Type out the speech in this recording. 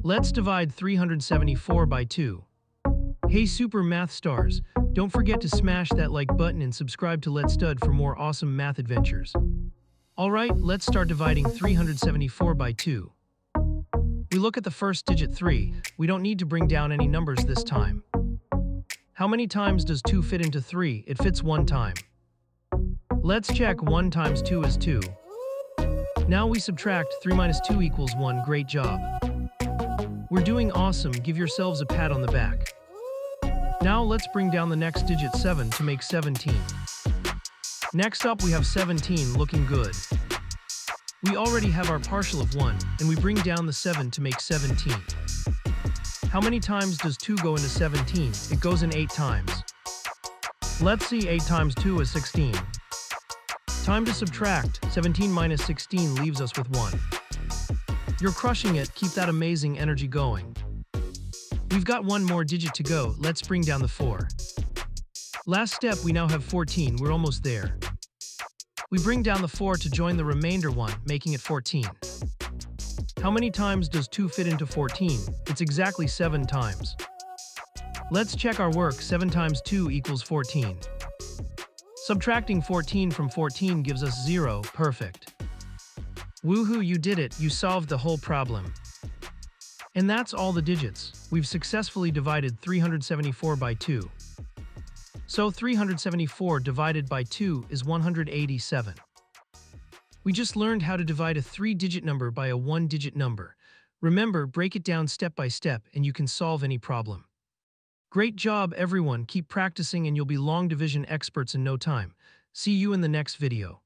Let's divide 374 by 2. Hey super math stars, don't forget to smash that like button and subscribe to Let's Stud for more awesome math adventures. Alright, let's start dividing 374 by 2. We look at the first digit 3, we don't need to bring down any numbers this time. How many times does 2 fit into 3? It fits 1 time. Let's check 1 times 2 is 2. Now we subtract 3 minus 2 equals 1, great job. We're doing awesome, give yourselves a pat on the back. Now let's bring down the next digit 7 to make 17. Next up we have 17, looking good. We already have our partial of 1, and we bring down the 7 to make 17. How many times does 2 go into 17? It goes in 8 times. Let's see, 8 times 2 is 16. Time to subtract, 17 minus 16 leaves us with 1. You're crushing it, keep that amazing energy going. We've got one more digit to go, let's bring down the 4. Last step, we now have 14, we're almost there. We bring down the 4 to join the remainder 1, making it 14. How many times does 2 fit into 14? It's exactly 7 times. Let's check our work, 7 times 2 equals 14. Subtracting 14 from 14 gives us 0, perfect. Woohoo, you did it, you solved the whole problem. And that's all the digits. We've successfully divided 374 by 2. So 374 divided by 2 is 187. We just learned how to divide a 3-digit number by a 1-digit number. Remember, break it down step by step and you can solve any problem. Great job, everyone. Keep practicing and you'll be long division experts in no time. See you in the next video.